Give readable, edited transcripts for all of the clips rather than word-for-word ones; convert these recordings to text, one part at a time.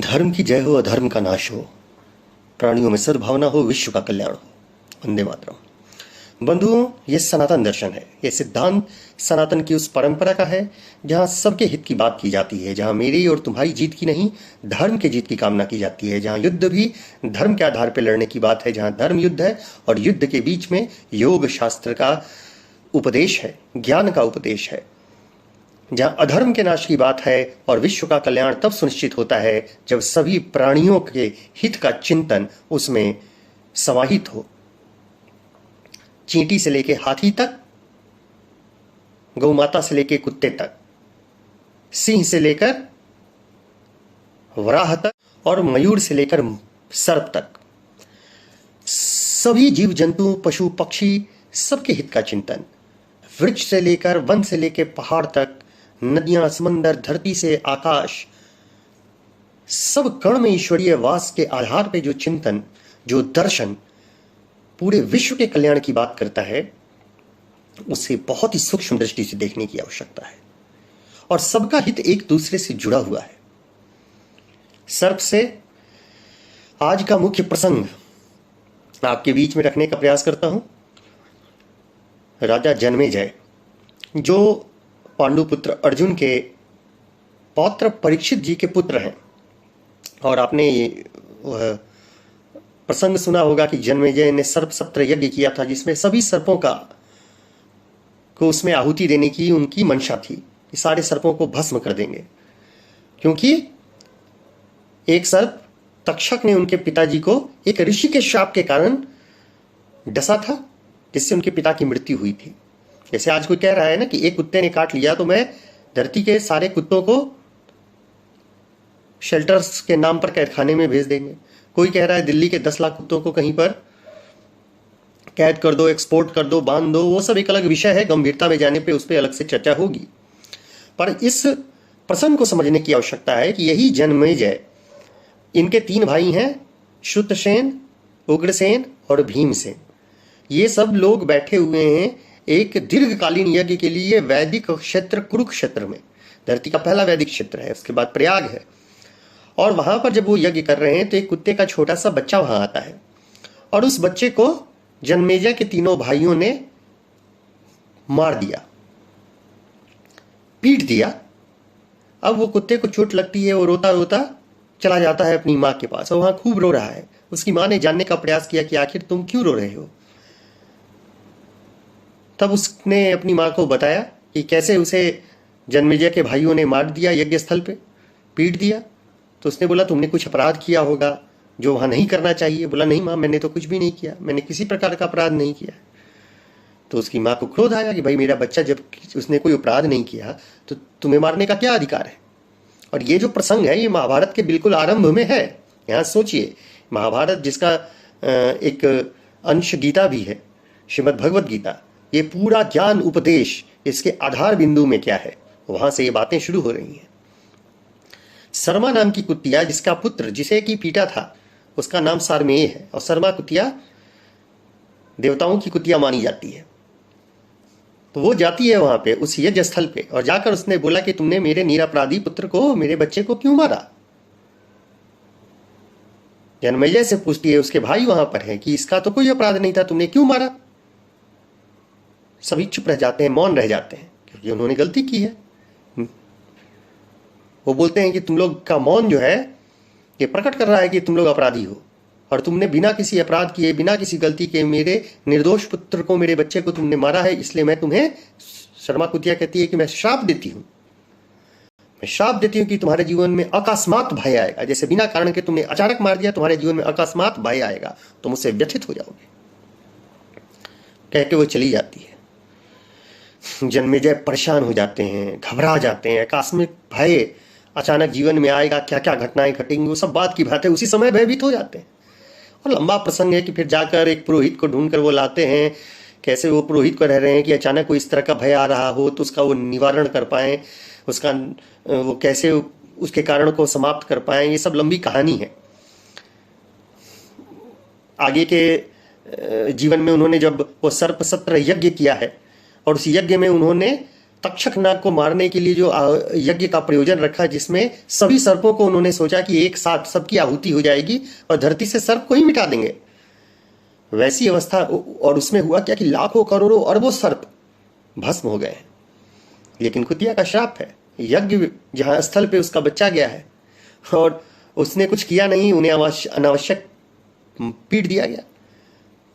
धर्म की जय हो, अधर्म का नाश हो, प्राणियों में सद्भावना हो, विश्व का कल्याण हो। वंदे मातरम। बंधुओं, ये सनातन दर्शन है। ये सिद्धांत सनातन की उस परंपरा का है जहाँ सबके हित की बात की जाती है, जहाँ मेरी और तुम्हारी जीत की नहीं, धर्म के जीत की कामना की जाती है, जहाँ युद्ध भी धर्म के आधार पर लड़ने की बात है, जहाँ धर्म युद्ध है और युद्ध के बीच में योग शास्त्र का उपदेश है, ज्ञान का उपदेश है, जहाँ अधर्म के नाश की बात है और विश्व का कल्याण तब सुनिश्चित होता है जब सभी प्राणियों के हित का चिंतन उसमें समाहित हो। चींटी से लेके हाथी तक, गौमाता से लेके कुत्ते तक, सिंह से लेकर वराह तक और मयूर से लेकर सर्प तक, सभी जीव जंतु, पशु पक्षी, सबके हित का चिंतन। वृक्ष से लेकर वन से लेकर पहाड़ तक, नदियां, समंदर, धरती से आकाश, सब कण में ईश्वरीय वास के आधार पे जो चिंतन, जो दर्शन पूरे विश्व के कल्याण की बात करता है, उसे बहुत ही सूक्ष्म दृष्टि से देखने की आवश्यकता है। और सबका हित एक दूसरे से जुड़ा हुआ है। सर्प से आज का मुख्य प्रसंग आपके बीच में रखने का प्रयास करता हूं। राजा जन्मेजय, जो पांडुपुत्र अर्जुन के पौत्र परीक्षित जी के पुत्र हैं, और आपने वह प्रसंग सुना होगा कि जन्मेजय ने सर्प सत्र यज्ञ किया था, जिसमें सभी सर्पों को उसमें आहुति देने की उनकी मंशा थी कि सारे सर्पों को भस्म कर देंगे, क्योंकि एक सर्प तक्षक ने उनके पिताजी को एक ऋषि के शाप के कारण डसा था, जिससे उनके पिता की मृत्यु हुई थी। जैसे आज कोई कह रहा है ना कि एक कुत्ते ने काट लिया तो मैं धरती के सारे कुत्तों को शेल्टर्स के नाम पर कैदखाने में भेज देंगे। कोई कह रहा है दिल्ली के 10 लाख कुत्तों को कहीं पर कैद कर दो, एक्सपोर्ट कर दो, बांध दो। वो सब एक अलग विषय है, गंभीरता में जाने पे उस पर अलग से चर्चा होगी। पर इस प्रसंग को समझने की आवश्यकता है कि यही जन्मेजय, इनके 3 भाई हैं, श्रुतसेन, उग्रसेन और भीमसेन। ये सब लोग बैठे हुए हैं एक दीर्घकालीन यज्ञ के लिए वैदिक क्षेत्र कुरुक्षेत्र में। धरती का पहला वैदिक क्षेत्र है, उसके बाद प्रयाग है। और वहां पर जब वो यज्ञ कर रहे हैं तो एक कुत्ते का छोटा सा बच्चा वहां आता है, और उस बच्चे को जन्मेजय के 3 भाइयों ने मार दिया, पीट दिया। अब वो कुत्ते को चोट लगती है, वो रोता रोता चला जाता है अपनी माँ के पास, और वहां खूब रो रहा है। उसकी माँ ने जानने का प्रयास किया कि आखिर तुम क्यों रो रहे हो। तब उसने अपनी माँ को बताया कि कैसे उसे जन्मेजय के भाइयों ने मार दिया, यज्ञ स्थल पे पीट दिया। तो उसने बोला तुमने कुछ अपराध किया होगा जो वहां नहीं करना चाहिए। बोला नहीं माँ, मैंने तो कुछ भी नहीं किया, मैंने किसी प्रकार का अपराध नहीं किया। तो उसकी माँ को क्रोध आया कि भाई मेरा बच्चा जब उसने कोई अपराध नहीं किया तो तुम्हें मारने का क्या अधिकार है। और ये जो प्रसंग है ये महाभारत के बिल्कुल आरंभ में है। यहाँ सोचिए, महाभारत जिसका एक अंश गीता भी है, श्रीमद् भगवद गीता, ये पूरा ज्ञान उपदेश इसके आधार बिंदु में क्या है, वहां से ये बातें शुरू हो रही हैं। शर्मा नाम की कुतिया, जिसका पुत्र जिसे की पीटा था उसका नाम सारमेय है, और शर्मा कुतिया देवताओं की कुतिया मानी जाती है। तो वो जाती है वहां पे उस यज्ञ स्थल पे, और जाकर उसने बोला कि तुमने मेरे निरपराधी पुत्र को, मेरे बच्चे को क्यों मारा। जन्मेजय से पूछती है, उसके भाई वहां पर है, कि इसका तो कोई अपराध नहीं था, तुमने क्यों मारा। सभी चुप रह जाते हैं, मौन रह जाते हैं, क्योंकि उन्होंने गलती की है। वो बोलते हैं कि तुम लोग का मौन जो है ये प्रकट कर रहा है कि तुम लोग अपराधी हो, और तुमने बिना किसी अपराध किए, बिना किसी गलती के मेरे निर्दोष पुत्र को, मेरे बच्चे को तुमने मारा है। इसलिए मैं तुम्हें, शर्मा कुतिया कहती है कि मैं श्राप देती हूँ, मैं श्राप देती हूँ कि तुम्हारे जीवन में अकस्मात भय आएगा। जैसे बिना कारण के तुमने अचानक मार दिया, तुम्हारे जीवन में अकस्मात भय आएगा, तुम उससे व्यथित हो जाओगे। कह के वो चली जाती है। जन्मेजय परेशान हो जाते हैं, घबरा जाते हैं, आकस्मिक भय अचानक जीवन में आएगा, क्या क्या घटनाएं घटेंगी, वो सब बात की बात है। उसी समय भयभीत हो जाते हैं। और लंबा प्रसंग है कि फिर जाकर एक पुरोहित को ढूंढकर वो लाते हैं। कैसे वो पुरोहित को रह रहे हैं कि अचानक कोई इस तरह का भय आ रहा हो तो उसका वो निवारण कर पाए, उसका वो कैसे उसके कारण को समाप्त कर पाए। ये सब लंबी कहानी है। आगे के जीवन में उन्होंने जब वो सर्प सत्र यज्ञ किया है, और उस यज्ञ में उन्होंने तक्षक नाग को मारने के लिए जो यज्ञ का प्रयोजन रखा, जिसमें सभी सर्पों को उन्होंने सोचा कि एक साथ सबकी आहुति हो जाएगी और धरती से सर्प को ही मिटा देंगे, वैसी अवस्था। और उसमें हुआ क्या कि लाखों करोड़ों अरबों सर्प भस्म हो गए। लेकिन कुतिया का श्राप है, यज्ञ जहां स्थल पे उसका बच्चा गया है और उसने कुछ किया नहीं, उन्हें अनावश्यक पीट दिया गया।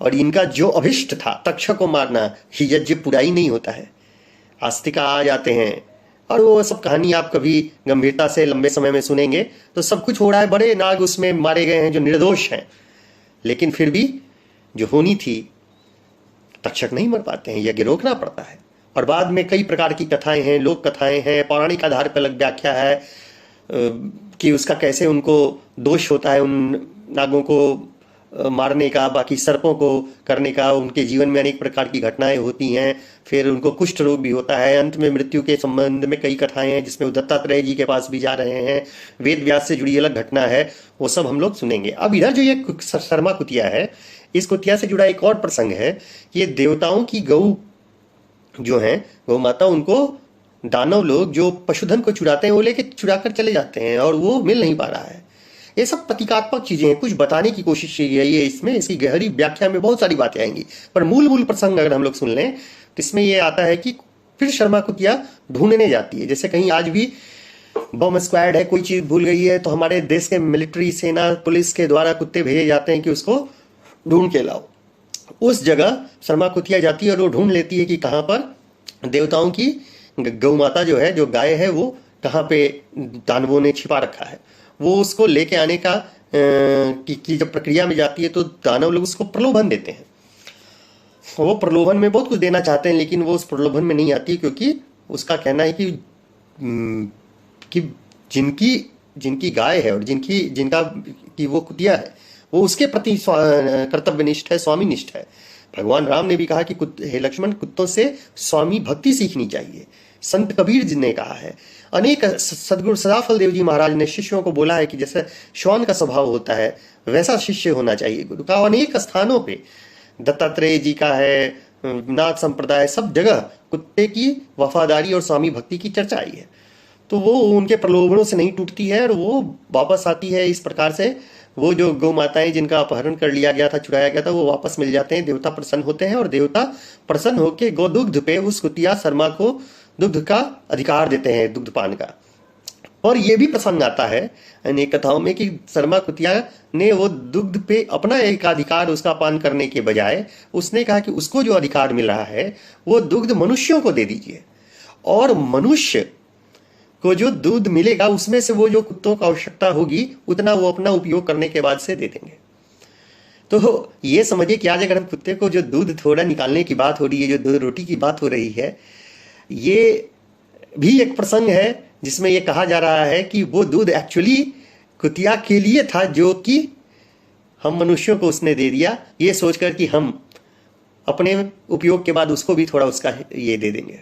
और इनका जो अभिष्ट था तक्षक को मारना, यज्ञ पूरा ही नहीं होता है। आस्तिका आ जाते हैं और वो सब कहानी आप कभी गंभीरता से लंबे समय में सुनेंगे तो सब कुछ हो रहा है, बड़े नाग उसमें मारे गए हैं जो निर्दोष हैं, लेकिन फिर भी जो होनी थी तक्षक नहीं मर पाते हैं, यज्ञ रोकना पड़ता है। और बाद में कई प्रकार की कथाएं हैं, लोक कथाएं हैं, पौराणिक आधार पर अलग व्याख्या है कि उसका कैसे उनको दोष होता है उन नागों को मारने का, बाकी सर्पों को करने का। उनके जीवन में अनेक प्रकार की घटनाएं होती हैं, फिर उनको कुष्ठ रोग भी होता है, अंत में मृत्यु के संबंध में कई कथाएं हैं जिसमें दत्तात्रेय जी के पास भी जा रहे हैं, वेद व्यास से जुड़ी अलग घटना है, वो सब हम लोग सुनेंगे। अब इधर जो ये शर्मा कुतिया है, इस कुतिया से जुड़ा एक और प्रसंग है कि ये देवताओं की गौ जो है, गौ माता, उनको दानव लोग जो पशुधन को चुराते हैं वो लेके चुरा कर चले जाते हैं और वो मिल नहीं पा रहा है। ये सब प्रतीकात्मक चीजें हैं, कुछ बताने की कोशिश की गई है इसमें। इसकी गहरी व्याख्या में बहुत सारी बातें आएंगी, पर मूल प्रसंग अगर हम लोग सुन लें तो इसमें ये आता है कि फिर शर्मा कुतिया ढूंढने जाती है। जैसे कहीं आज भी बम स्क्वाड है, कोई चीज भूल गई है, तो हमारे देश के मिलिट्री, सेना, पुलिस के द्वारा कुत्ते भेजे जाते हैं कि उसको ढूंढ के लाओ। उस जगह शर्मा कुतिया जाती है और वो ढूंढ लेती है कि कहाँ पर देवताओं की गौ माता जो है, जो गाय है, वो कहाँ पे दानवों ने छिपा रखा है। वो उसको लेके आने का की जब प्रक्रिया में जाती है तो दानव लोग उसको प्रलोभन देते हैं। वो प्रलोभन में बहुत कुछ देना चाहते हैं, लेकिन वो उस प्रलोभन में नहीं आती, क्योंकि उसका कहना है कि जिनकी गाय है और जिनका की वो कुतिया है, वो उसके प्रति कर्तव्यनिष्ठ है, स्वामीनिष्ठ है। भगवान राम ने भी कहा कि हे लक्ष्मण, कुत्तों से स्वामी भक्ति सीखनी चाहिए। संत कबीर जी ने कहा है, अनेक सदगुरु सदाफल देव जी महाराज ने शिष्यों को बोला है कि जैसे श्वान का स्वभाव होता है वैसा शिष्य होना चाहिए गुरु का। अनेक स्थानों पे दत्तात्रेय जी का है, नाथ संप्रदाय, सब जगह कुत्ते की वफादारी और स्वामी भक्ति की चर्चा आई है। तो वो उनके प्रलोभनों से नहीं टूटती है और वो वापस आती है। इस प्रकार से वो जो गौ माताएं जिनका अपहरण कर लिया गया था, चुराया गया था, वो वापस मिल जाते हैं। देवता प्रसन्न होते हैं और देवता प्रसन्न होकर गोदुग्ध पे उस कुतिया शर्मा को दुग्ध का अधिकार देते हैं, दुग्धपान का। और ये भी प्रसंग आता है अनेक कथाओं में कि शर्मा कुतिया ने वो दुग्ध पे अपना एक अधिकार उसका पान करने के बजाय उसने कहा कि उसको जो अधिकार मिल रहा है वो दुग्ध मनुष्यों को दे दीजिए, और मनुष्य को जो दूध मिलेगा उसमें से वो जो कुत्तों को आवश्यकता होगी उतना वो अपना उपयोग करने के बाद से दे देंगे। तो ये समझिए कि आज अगर हम कुत्ते को जो दूध थोड़ा निकालने की बात हो रही है, जो दूध रोटी की बात हो रही है, ये भी एक प्रसंग है जिसमें ये कहा जा रहा है कि वो दूध एक्चुअली कुतिया के लिए था, जो कि हम मनुष्यों को उसने दे दिया, ये सोचकर कि हम अपने उपयोग के बाद उसको भी थोड़ा उसका ये दे देंगे।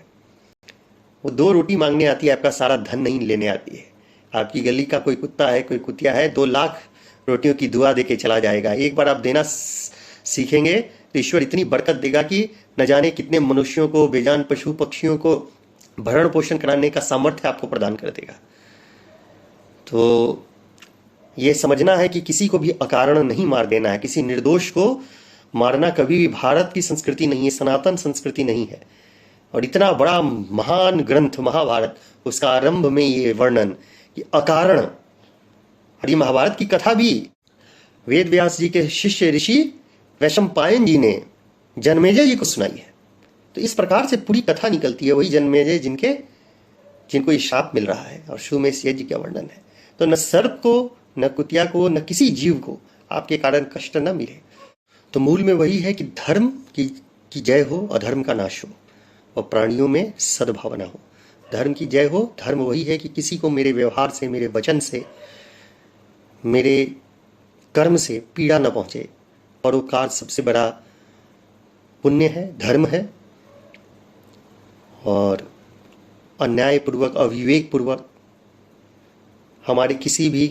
वो 2 रोटी मांगने आती है, आपका सारा धन नहीं लेने आती है। आपकी गली का कोई कुत्ता है, कोई कुतिया है, 2 लाख रोटियों की दुआ देके चला जाएगा। एक बार आप देना सीखेंगे तो ईश्वर इतनी बरकत देगा कि न जाने कितने मनुष्यों को, बेजान पशु पक्षियों को भरण पोषण कराने का सामर्थ्य आपको प्रदान कर देगा। तो ये समझना है कि किसी को भी अकारण नहीं मार देना है, किसी निर्दोष को मारना कभी भी भारत की संस्कृति नहीं है, सनातन संस्कृति नहीं है। और इतना बड़ा महान ग्रंथ महाभारत, उसका आरंभ में ये वर्णन कि अकारण, और ये महाभारत की कथा भी वेद व्यास जी के शिष्य ऋषि वैशंपायन जी ने जन्मेजय जी को सुनाई है। तो इस प्रकार से पूरी कथा निकलती है, वही जन्मेजय जिनको ये शाप मिल रहा है, और सुमेष यज्ञ का वर्णन है। तो न सर्प को, न कुतिया को, न किसी जीव को आपके कारण कष्ट न मिले। तो मूल में वही है कि धर्म की जय हो, अधर्म का नाश हो, और प्राणियों में सद्भावना हो। धर्म की जय हो। धर्म वही है कि किसी को मेरे व्यवहार से, मेरे वचन से, मेरे कर्म से पीड़ा न पहुंचे। परोपकार सबसे बड़ा पुण्य है, धर्म है। और अन्यायपूर्वक, अविवेकपूर्वक हमारे किसी भी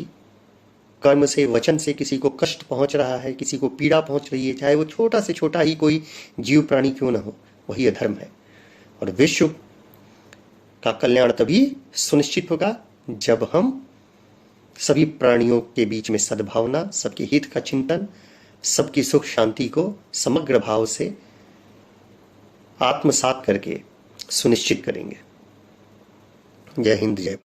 कर्म से, वचन से किसी को कष्ट पहुंच रहा है, किसी को पीड़ा पहुंच रही है, चाहे वो छोटा से छोटा ही कोई जीव प्राणी क्यों ना हो, वही अधर्म है। और विश्व का कल्याण तभी सुनिश्चित होगा जब हम सभी प्राणियों के बीच में सद्भावना, सबके हित का चिंतन, सबकी सुख शांति को समग्र भाव से आत्मसात करके सुनिश्चित करेंगे। जय हिंद, जय